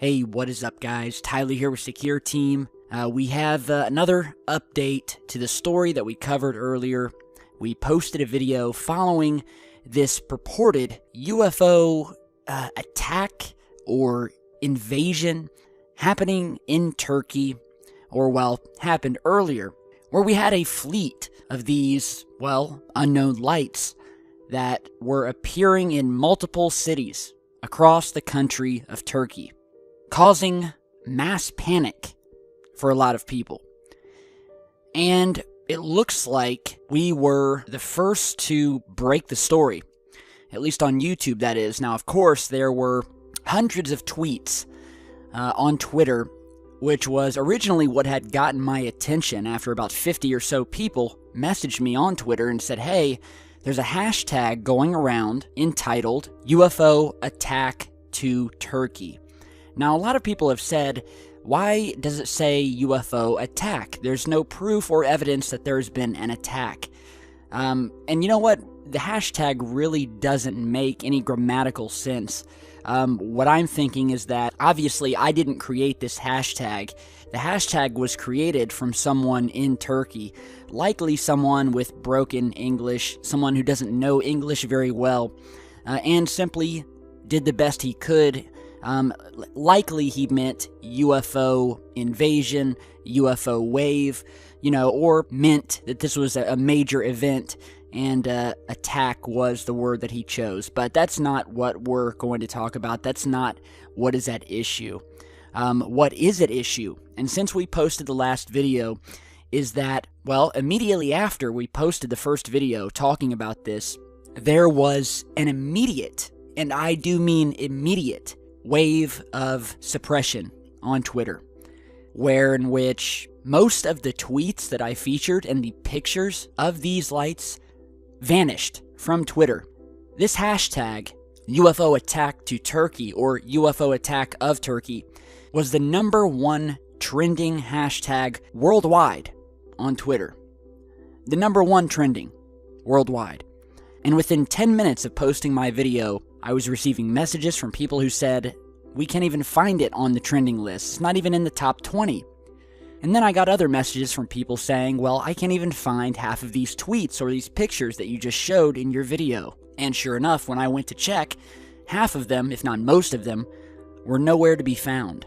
Hey, what is up, guys? Tyler here with Secure Team. We have another update to the story that we covered earlier. We posted a video following this purported UFO attack or invasion happening in Turkey, happened earlier, where we had a fleet of these, unknown lights that were appearing in multiple cities across the country of Turkey, causing mass panic for a lot of people. And it looks like we were the first to break the story, at least on YouTube, that is. Now, of course, there were hundreds of tweets on Twitter, which was originally what had gotten my attention after about 50 or so people messaged me on Twitter and said, hey, there's a hashtag going around entitled UFO attack to Turkey. Now, a lot of people have said, why does it say UFO attack? There's no proof or evidence that there's been an attack. And you know what? The hashtag really doesn't make any grammatical sense. What I'm thinking is that, obviously, I didn't create this hashtag. The hashtag was created from someone in Turkey, likely someone with broken English, someone who doesn't know English very well, and simply did the best he could. Likely he meant UFO invasion, UFO wave, or meant that this was a major event, and attack was the word that he chose. But that's not what we're going to talk about. That's not what is at issue. What is at issue, and since we posted the last video, is that, immediately after we posted the first video talking about this, there was an immediate, and I do mean immediate, wave of suppression on Twitter, in which most of the tweets that I featured and the pictures of these lights vanished from Twitter. This hashtag, UFO attack to Turkey, or UFO attack of Turkey, was the #1 trending hashtag worldwide on Twitter. The #1 trending worldwide. And within 10 minutes of posting my video, I was receiving messages from people who said, we can't even find it on the trending list. It's not even in the top 20. And then I got other messages from people saying, I can't even find half of these tweets or these pictures that you just showed in your video. And sure enough, when I went to check, half of them, if not most of them, were nowhere to be found.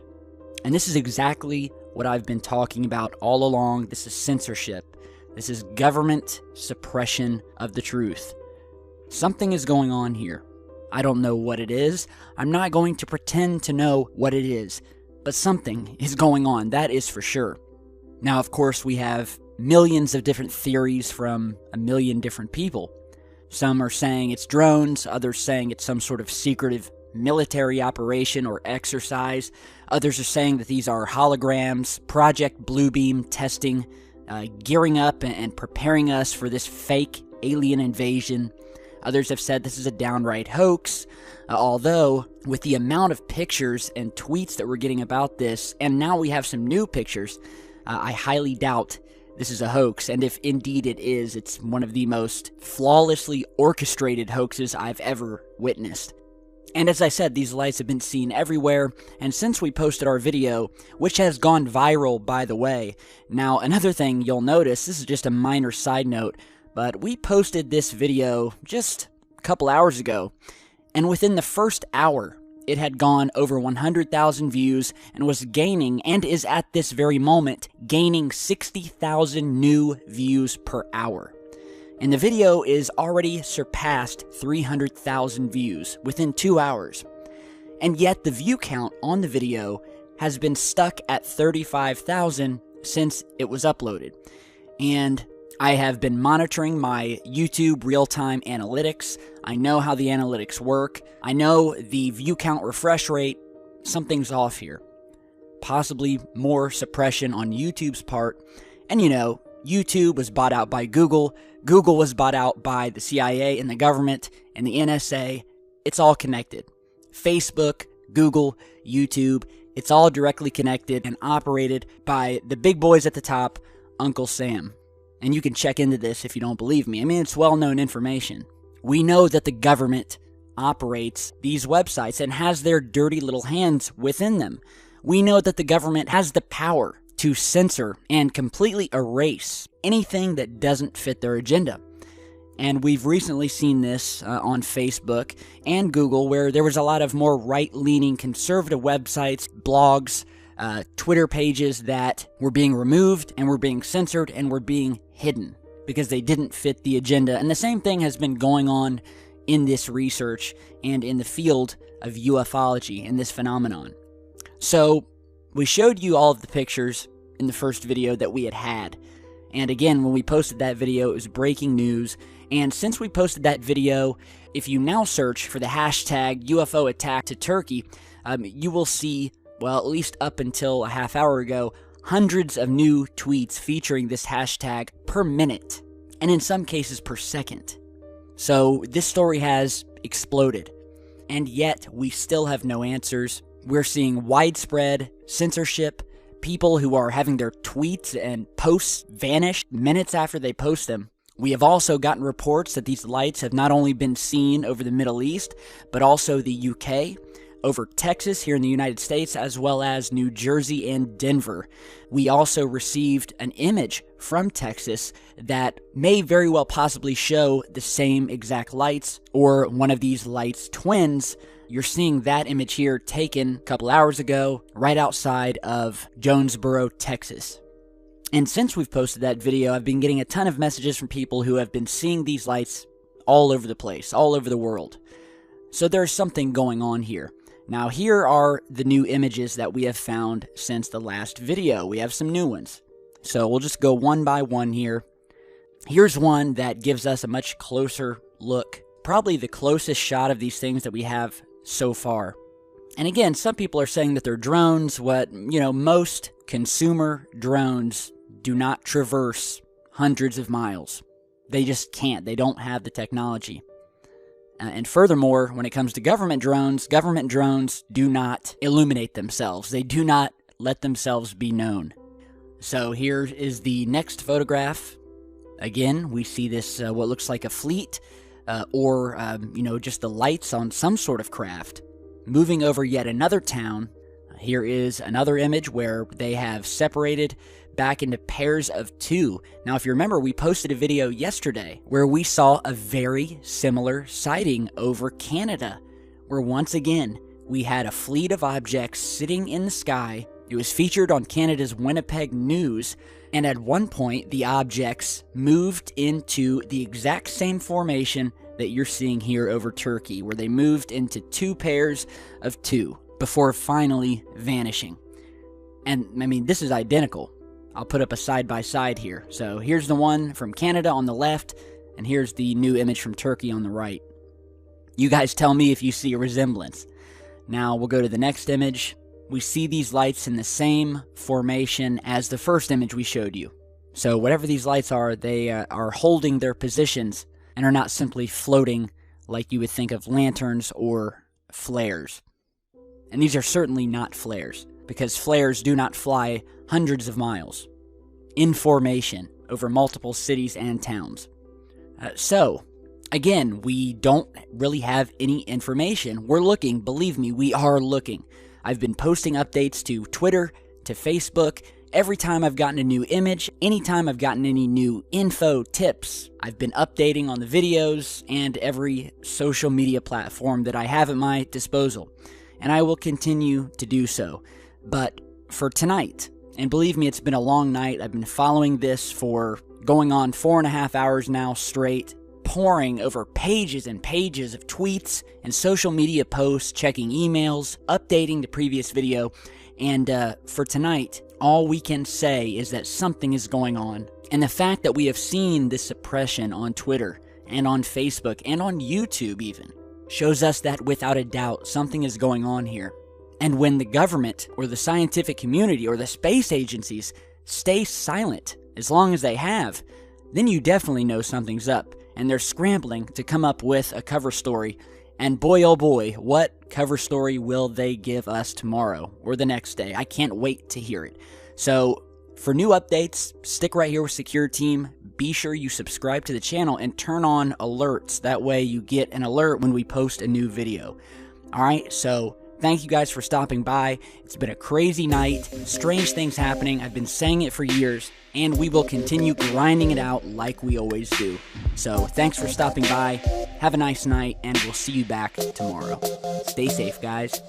And this is exactly what I've been talking about all along. This is censorship. This is government suppression of the truth. Something is going on here. I don't know what it is. I'm not going to pretend to know what it is. But something is going on, that is for sure. Now, of course, we have millions of different theories from a million different people. Some are saying it's drones, others saying it's some sort of secretive military operation or exercise. Others are saying that these are holograms, Project Bluebeam testing, gearing up and preparing us for this fake alien invasion. Others have said this is a downright hoax, although with the amount of pictures and tweets that we're getting about this, and now we have some new pictures, I highly doubt this is a hoax. And if indeed it is, it's one of the most flawlessly orchestrated hoaxes I've ever witnessed. And as I said, these lights have been seen everywhere, and since we posted our video, which has gone viral, by the way. Now, another thing you'll notice, this is just a minor side note, but we posted this video just a couple hours ago, and within the first hour, it had gone over 100,000 views and was gaining, and is at this very moment, gaining 60,000 new views per hour. And the video is already surpassed 300,000 views within 2 hours. And yet the view count on the video has been stuck at 35,000 since it was uploaded. And I have been monitoring my YouTube real-time analytics. I know how the analytics work. I know the view count refresh rate. Something's off here. Possibly more suppression on YouTube's part. And YouTube was bought out by Google. Google was bought out by the CIA and the government and the NSA. It's all connected. Facebook, Google, YouTube, it's all directly connected and operated by the big boys at the top, Uncle Sam. And you can check into this if you don't believe me. I mean, it's well-known information. We know that the government operates these websites and has their dirty little hands within them. We know that the government has the power to censor and completely erase anything that doesn't fit their agenda. And we've recently seen this on Facebook and Google, where there was a lot of more right-leaning conservative websites, blogs, Twitter pages that were being removed and were being censored and were being hidden because they didn't fit the agenda. And the same thing has been going on in this research and in the field of ufology and this phenomenon. So we showed you all of the pictures in the first video that we had. And again, when we posted that video, it was breaking news. And since we posted that video, if you now search for the hashtag UFO attack to Turkey, you will see, well, at least up until a half hour ago, hundreds of new tweets featuring this hashtag per minute, and in some cases per second. So this story has exploded, and yet we still have no answers. We're seeing widespread censorship, people who are having their tweets and posts vanish minutes after they post them. We have also gotten reports that these lights have not only been seen over the Middle East, but also the UK, over Texas here in the United States, as well as New Jersey and Denver. We also received an image from Texas that may very well possibly show the same exact lights or one of these lights' twins. You're seeing that image here taken a couple hours ago right outside of Jonesboro, Texas. And since we've posted that video, I've been getting a ton of messages from people who have been seeing these lights all over the place, all over the world. So there's something going on here. Now, here are the new images that we have found since the last video. We have some new ones. So we'll just go one by one here. Here's one that gives us a much closer look. Probably the closest shot of these things that we have so far. And again, some people are saying that they're drones. Most consumer drones do not traverse hundreds of miles. They just can't. They don't have the technology. And furthermore, when it comes to government drones do not illuminate themselves. They do not let themselves be known. So here is the next photograph. Again, we see this, what looks like a fleet, or just the lights on some sort of craft, moving over yet another town. Here is another image where they have separated back into pairs of two. Now, if you remember, we posted a video yesterday where we saw a very similar sighting over Canada, where once again, we had a fleet of objects sitting in the sky. It was featured on Canada's Winnipeg News, and at one point, the objects moved into the exact same formation that you're seeing here over Turkey, where they moved into two pairs of two before finally vanishing. And, this is identical. I'll put up a side-by-side here. So here's the one from Canada on the left, and here's the new image from Turkey on the right. You guys tell me if you see a resemblance. Now we'll go to the next image. We see these lights in the same formation as the first image we showed you. So whatever these lights are, they are holding their positions and are not simply floating like you would think of lanterns or flares. And these are certainly not flares, because flares do not fly hundreds of miles in formation over multiple cities and towns. So, again, we don't really have any information. We're looking, believe me, we are looking. I've been posting updates to Twitter, to Facebook. Every time I've gotten a new image, anytime I've gotten any new info, tips, I've been updating on the videos and every social media platform that I have at my disposal. And I will continue to do so. But for tonight, and believe me, it's been a long night. I've been following this for going on 4.5 hours now straight, poring over pages and pages of tweets and social media posts, checking emails, updating the previous video. And for tonight, all we can say is that something is going on. And the fact that we have seen this suppression on Twitter and on Facebook and on YouTube even shows us that without a doubt something is going on here. And when the government or the scientific community or the space agencies stay silent as long as they have, then you definitely know something's up. And they're scrambling to come up with a cover story. And boy, oh boy, what cover story will they give us tomorrow or the next day? I can't wait to hear it. So For new updates, stick right here with Secure Team. Be sure you subscribe to the channel and turn on alerts. That way you get an alert when we post a new video. Alright, so thank you guys for stopping by. It's been a crazy night, strange things happening. I've been saying it for years, and we will continue grinding it out like we always do. So thanks for stopping by. Have a nice night, and we'll see you back tomorrow. Stay safe, guys.